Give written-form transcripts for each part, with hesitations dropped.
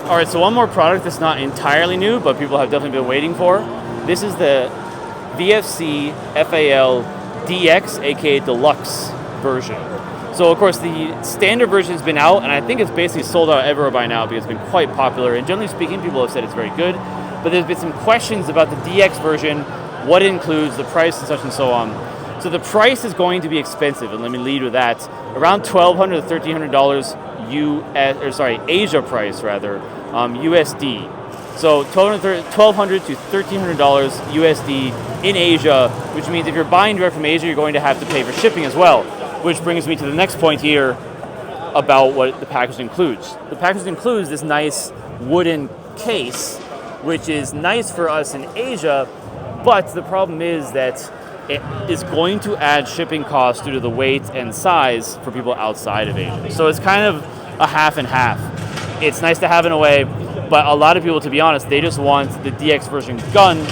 All right, so one more product that's not entirely new, but people have definitely been waiting for. This is the VFC FAL DX, aka Deluxe version. So of course the standard version has been out, and I think it's basically sold out everywhere by now because it's been quite popular. And generally speaking, people have said it's very good. But there's been some questions about the DX version, what it includes, the price, and such and so on. So the price is going to be expensive, and let me lead with that. Around $1,200 to $1,300 Asia price rather, USD. So $1,200 to $1,300 USD in Asia, which means if you're buying direct from Asia, you're going to have to pay for shipping as well. Which brings me to the next point here about what the package includes. The package includes this nice wooden case, which is nice for us in Asia, but the problem is that it is going to add shipping costs due to the weight and size for people outside of Asia. So it's kind of a half and half. It's nice to have in a way, but a lot of people, to be honest, they just want the DX version gun.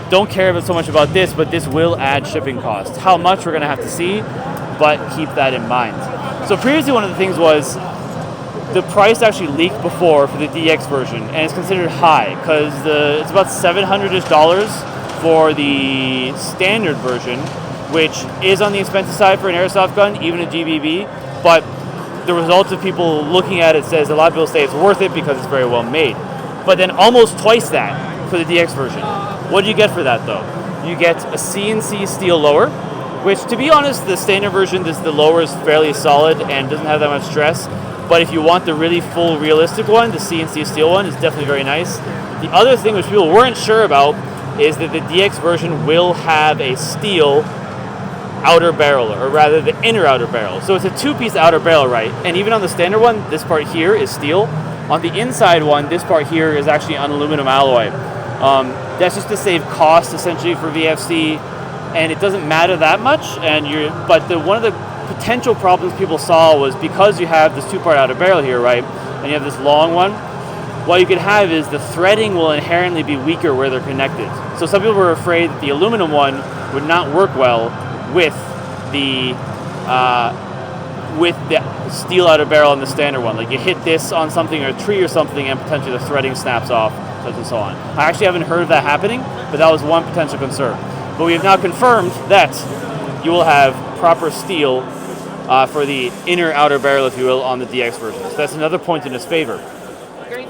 Don't care so much about this, but this will add shipping costs. How much, we're gonna have to see, but keep that in mind. So previously one of the things was the price actually leaked before for the DX version, and it's considered high because it's about $700 for the standard version, which is on the expensive side for an airsoft gun, even a GBB, but the results of people looking at it says a lot of people say it's worth it because it's very well made. But then almost twice that for the DX version. What do you get for that though? You get a CNC steel lower, which to be honest, the standard version, the lower is fairly solid and doesn't have that much stress. But if you want the really full realistic one, the CNC steel one is definitely very nice. The other thing which people weren't sure about is that the DX version will have a steel outer barrel, or rather the inner outer barrel. So it's a two-piece outer barrel, right? And even on the standard one, this part here is steel. On the inside one, this part here is actually an aluminum alloy. That's just to save cost essentially for VFC, and it doesn't matter that much. But one of the potential problems people saw was because you have this two-part outer barrel here, right, and you have this long one, what you could have is the threading will inherently be weaker where they're connected. So some people were afraid that the aluminum one would not work well with the steel outer barrel on the standard one. Like you hit this on something or a tree or something and potentially the threading snaps off, such and so on. I actually haven't heard of that happening, but that was one potential concern. But we have now confirmed that you will have proper steel for the inner outer barrel, if you will, on the DX version. So that's another point in its favor.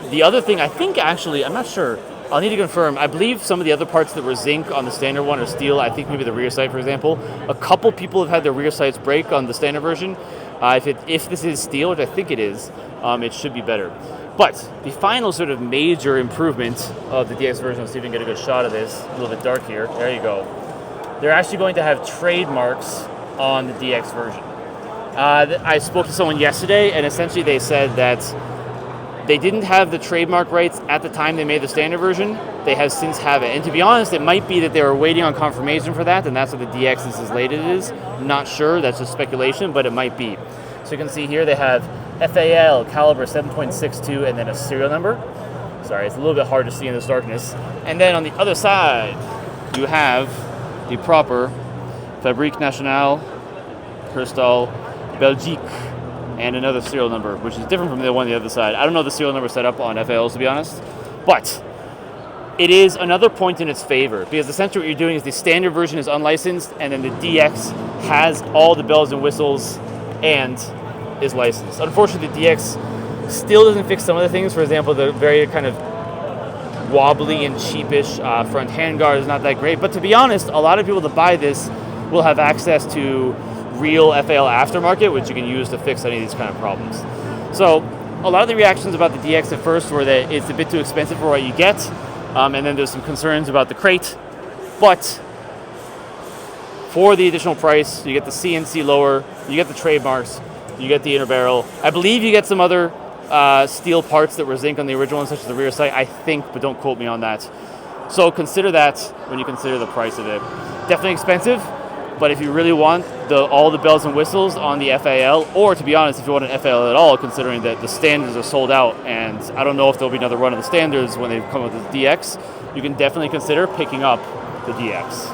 The other thing, I think actually, I'm not sure, I'll need to confirm, I believe some of the other parts that were zinc on the standard one are steel. I think maybe the rear sight, for example. A couple people have had their rear sights break on the standard version. If this is steel, which I think it is, it should be better. But the final sort of major improvement of the DX version, let's see if we can get a good shot of this, a little bit dark here, there you go. They're actually going to have trademarks on the DX version. I spoke to someone yesterday, and essentially they said that they didn't have the trademark rights at the time they made the standard version. They have since have it. And to be honest, it might be that they were waiting on confirmation for that, and that's what the DX is as late as it is. I'm not sure, that's just speculation, but it might be. So you can see here they have FAL caliber 7.62 and then a serial number. Sorry, it's a little bit hard to see in this darkness. And then on the other side, you have the proper Fabrique Nationale, Herstal, Belgique, and another serial number, which is different from the one on the other side. I don't know the serial number set up on FALs, to be honest, but it is another point in its favor, because essentially what you're doing is the standard version is unlicensed, and then the DX has all the bells and whistles and is licensed. Unfortunately, the DX still doesn't fix some of the things. For example, the very kind of wobbly and cheapish front handguard is not that great, but to be honest, a lot of people that buy this will have access to real FAL aftermarket, which you can use to fix any of these kind of problems. So a lot of the reactions about the DX at first were that it's a bit too expensive for what you get, and then there's some concerns about the crate, but for the additional price, you get the CNC lower, you get the trademarks, you get the inner barrel. I believe you get some other steel parts that were zinc on the original one, such as the rear sight, I think, but don't quote me on that. So consider that when you consider the price of it. Definitely expensive, but if you really want all the bells and whistles on the FAL, or to be honest, if you want an FAL at all, considering that the standards are sold out, and I don't know if there'll be another run of the standards when they come up with the DX, you can definitely consider picking up the DX.